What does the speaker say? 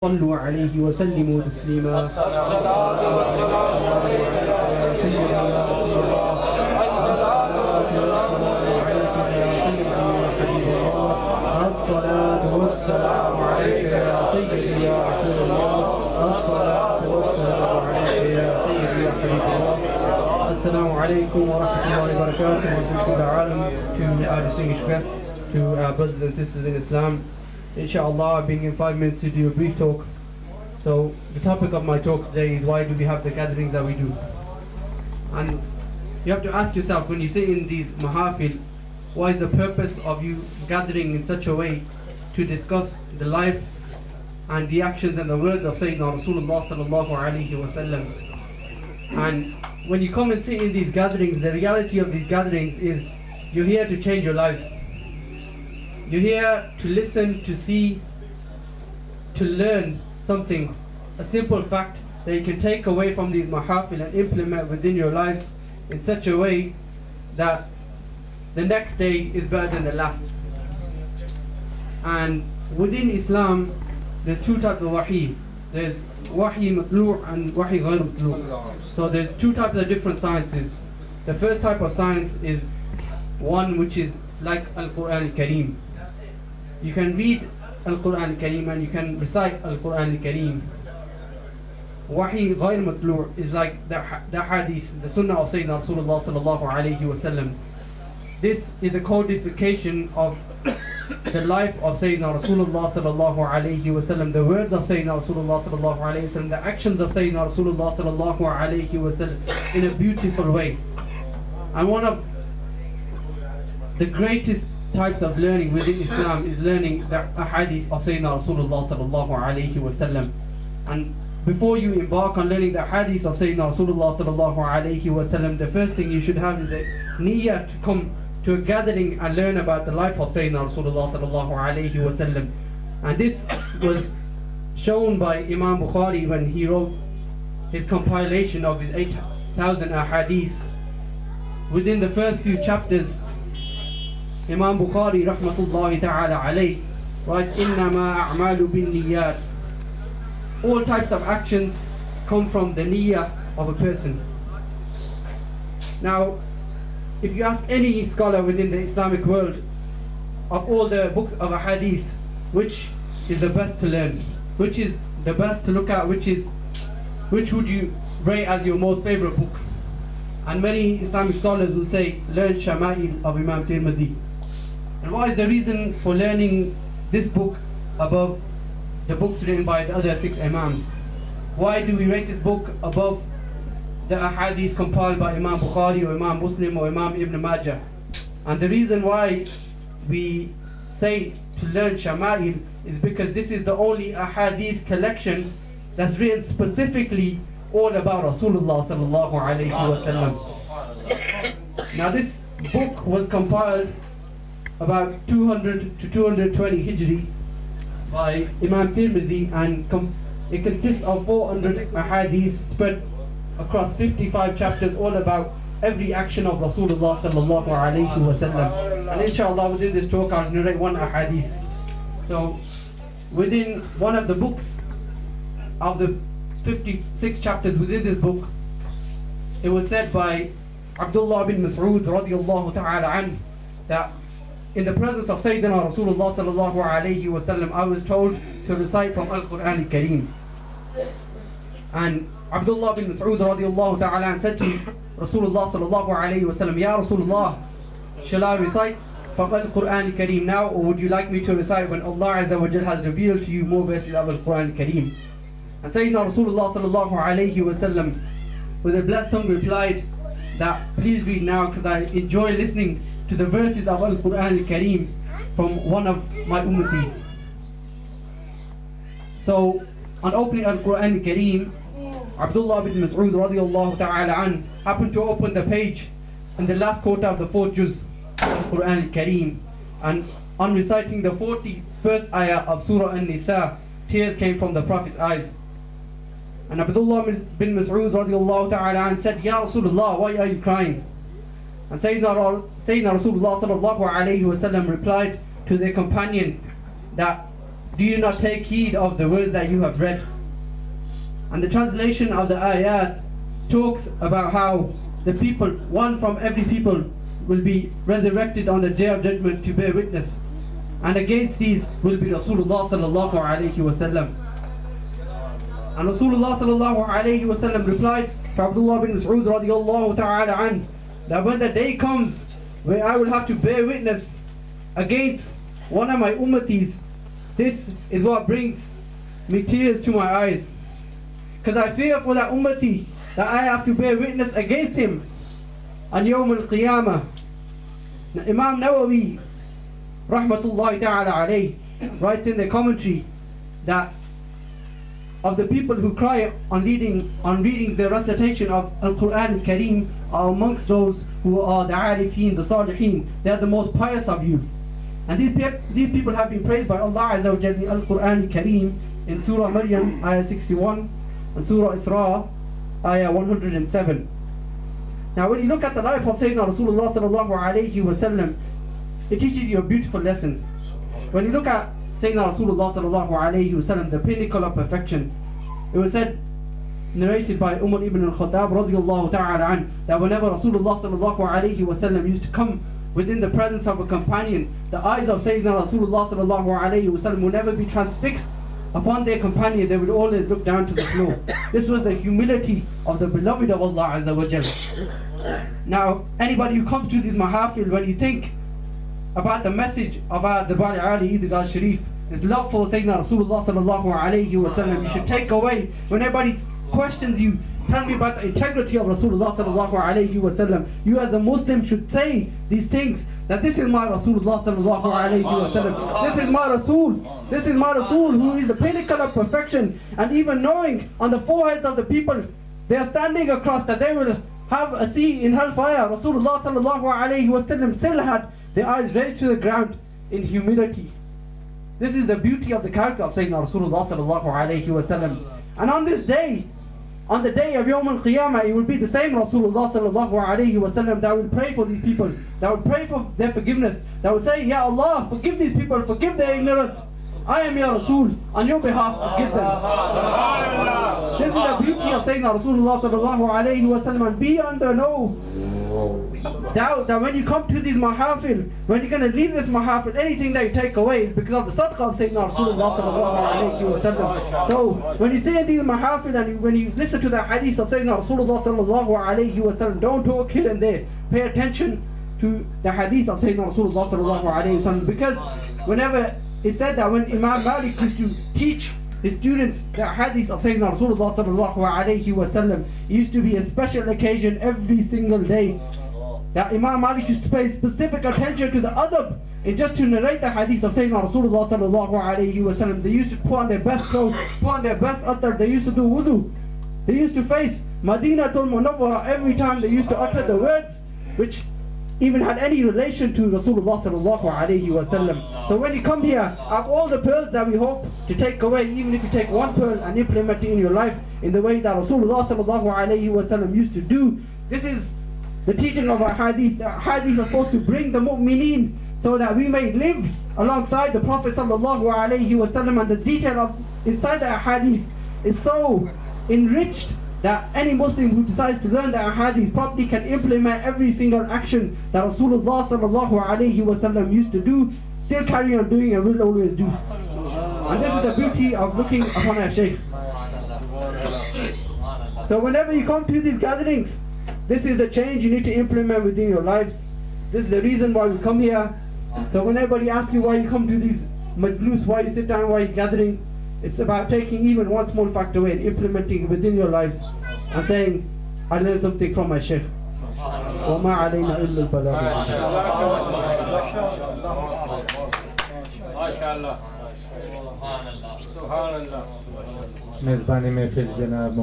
صلوا عليه وسلموا تسليما. الصلاة والسلام عليك يا سيدنا رسول الله. الصلاة والسلام عليك يا سيدي يا رسول الله. الصلاة والسلام عليك يا سيدي يا حبيب الله. Assalamu alaikum wa rahmatullahi wa barakatuh. To our distinguished guests, to our brothers and sisters in Islam. Inshallah, being in 5 minutes to do a brief talk. So the topic of my talk today is why do we have the gatherings that we do? And you have to ask yourself, when you sit in these mahafil, what is the purpose of you gathering in such a way to discuss the life and the actions and the words of Sayyidina Rasulullah sallallahu alaihi wasallam? And when you come and sit in these gatherings, the reality of these gatherings is you're here to change your lives. You're here to listen, to see, to learn something, a simple fact that you can take away from these mahafil and implement within your lives in such a way that the next day is better than the last. And within Islam, there's two types of wahi. There's wahi matlu' and wahi ghayr matlu'. So there's two types of different sciences. The first type of science is one which is like Al-Quran Al-Kareem. You can read Al-Quran Al-Kareem and you can recite Al-Quran Al-Kareem. Wahi ghayr matlu' is like the hadith, the sunnah of Sayyidina Rasulullah sallallahu alayhi wa sallam. This is a codification of the life of Sayyidina Rasulullah sallallahu alayhi wa sallam, the words of Sayyidina Rasulullah sallallahu alayhi wa sallam, the actions of Sayyidina Rasulullah sallallahu alayhi wa sallam in a beautiful way. And one of the greatest types of learning within Islam is learning the ahadith of Sayyidina Rasulullah sallallahu alayhi wa sallam. And before you embark on learning the hadith of Sayyidina Rasulullah sallallahu alayhi wa sallam, the first thing you should have is a niyyah to come to a gathering and learn about the life of Sayyidina Rasulullah sallallahu alayhi wa sallam. And this was shown by Imam Bukhari when he wrote his compilation of his 8,000 ahadith. Within the first few chapters, Imam Bukhari rahmatullahi ta'ala alayh writes, إِنَّمَا أَعْمَالُ بِالنِّيَّاتِ. All types of actions come from the niyyah of a person. Now, if you ask any scholar within the Islamic world, of all the books of ahadith, which is the best to learn, which is the best to look at, which would you rate as your most favorite book? And many Islamic scholars will say, learn Shama'il of Imam Tirmidhi. And what is the reason for learning this book above the books written by the other 6 Imams? Why do we rate this book above the ahadith compiled by Imam Bukhari or Imam Muslim or Imam Ibn Majah? And the reason why we say to learn Shama'il is because this is the only ahadith collection that's written specifically all about Rasulullah sallallahu alayhi wa sallam. Now this book was compiled about 200 to 220 Hijri by Imam Tirmidhi, and it consists of 400 ahadith spread across 55 chapters, all about every action of Rasulullah sallallahu alayhi wa sallam. And inshallah within this talk I'll narrate one ahadith. So within one of the books of the 56 chapters within this book, it was said by Abdullah bin Mas'ud radiyallahu ta'ala anhu that in the presence of Sayyidina Rasulullah sallallahu alayhi wa sallam, I was told to recite from Al-Quran Al-Kareem. And Abdullah bin Mas'ud radiyallahu ta'ala anhu said to Rasulullah sallallahu alayhi wa sallam, Ya Rasulullah, shall I recite from Al-Quran Al-Kareem now, or would you like me to recite when Allah Azza wa Jal has revealed to you more verses of Al-Quran Al-Kareem? And Sayyidina Rasulullah sallallahu alayhi wa sallam with a blessed tongue replied that please read now, because I enjoy listening to the verses of Al-Quran Al-Kareem from one of my ummatis. So on opening Al-Quran Al-Kareem, Abdullah bin Mas'ud radiyallahu ta'ala an happened to open the page in the last quarter of the 4th juz of Al-Quran Al-Kareem, and on reciting the 41st ayah of Surah An-Nisa, tears came from the Prophet's eyes. And Abdullah bin Mas'ud radiyallahu ta'ala an said, Ya Rasulullah, why are you crying? And Sayyidina Rasulullah sallallahu alayhi wa sallam replied to their companion that do you not take heed of the words that you have read? And the translation of the ayat talks about how the people, one from every people, will be resurrected on the day of judgment to bear witness. And against these will be Rasulullah sallallahu alayhi wasallam. And Rasulullah sallallahu alayhi wasallam replied to Abdullah bin Mas'ud radiyallahu ta'ala an, that when the day comes where I will have to bear witness against one of my ummatis, this is what brings me tears to my eyes. Because I fear for that ummati that I have to bear witness against him on Yawm al-Qiyamah. Imam Nawawi rahmatullahi ta'ala alayh writes in the commentary that of the people who cry on reading the recitation of Al-Quran al-Kareem are amongst those who are the arifeen, the salihin. They are the most pious of you. And these people have been praised by Allah Azza wa Jalla in Al-Quran al-Kareem in Surah Maryam ayah 61 and Surah Isra ayah 107. Now when you look at the life of Sayyidina Rasulullah sallallahu alayhi wasallam, it teaches you a beautiful lesson. When you look at Sayyidina Rasulullah sallallahu alayhi wasallam, the pinnacle of perfection, it was said, narrated by Umar ibn al-Khattab radiyallahu ta'ala an, that whenever Rasulullah sallallahu alayhi wasallam used to come within the presence of a companion, the eyes of Sayyidina Rasulullah sallallahu alayhi wasallam would never be transfixed upon their companion. They would always look down to the floor. This was the humility of the beloved of Allah Azza wa Jalla. Now anybody who comes to these mahafil, when you think about the message about the Bali Ali Eidgah Sharif, his love for Sayyidina Rasulullah sallallahu alayhi wasallam, you should take away, when everybody questions you, tell me about the integrity of Rasulullah sallallahu alayhi wasallam, you as a Muslim should say these things, that this is my Rasulullah sallallahu alayhi wasallam, this is my Rasul who is the pinnacle of perfection. And even knowing on the foreheads of the people, they are standing across that they will have a sea in hellfire, Rasulullah sallallahu alayhi wasallam still had their eyes raised to the ground in humility. This is the beauty of the character of Sayyidina Rasulullah sallallahu alayhi wasallam. And on this day, on the day of Yawm al-Qiyamah, it will be the same Rasulullah sallallahu alayhi wasallam that will pray for these people, that will pray for their forgiveness, that will say, Ya Allah, forgive these people, forgive their ignorance. I am Ya Rasul, on your behalf, forgive them. This is the beauty of Sayyidina Rasulullah sallallahu alayhi wasallam. And be under no doubt that when you come to these mahafil, when you're going to leave this mahafil, anything that you take away is because of the sadaqah of Sayyidina Rasulullah sallallahu alayhi wasallam. So when you say these mahafil and when you listen to the hadith of Sayyidina Rasulullah sallallahu alayhi wasallam, don't talk here and there. Pay attention to the hadith of Sayyidina Rasulullah sallallahu alayhi wasallam, because whenever it's said that when Imam Malik used to teach his students the hadith of Sayyidina Rasulullah sallallahu alayhi wasallam, it used to be a special occasion every single day, that Imam Malik used to pay specific attention to the adab and just to narrate the hadith of Sayyidina Rasulullah sallallahu alayhi wasallam. They used to put on their best clothes, put on their best attar, they used to do wudu, they used to face Madinatul Munawwara every time they used to utter the words which even had any relation to Rasulullah sallallahu alayhi wasallam. So when you come here, of all the pearls that we hope to take away, even if you take one pearl and implement it in your life in the way that Rasulullah sallallahu alayhi wasallam used to do, this is the teaching of our hadith. The hadith are supposed to bring the mu'mineen so that we may live alongside the Prophet sallallahu alayhi wasallam. And the detail of inside the hadith is so enriched that any Muslim who decides to learn the ahadith properly can implement every single action that Rasulullah sallallahu alayhi wasallam used to do, still carry on doing and will always do. And this is the beauty of looking upon our Shaykh. So whenever you come to these gatherings, this is the change you need to implement within your lives. This is the reason why we come here. So when everybody asks you why you come to these majlus, why you sit down, why you're gathering, it's about taking even one small fact away and implementing it within your lives and saying, I learned something from my Shaykh. وَمَا عَلَيْنَا إِلَّا الْبَلَاغُ. मेज़बानी में फिर जनाब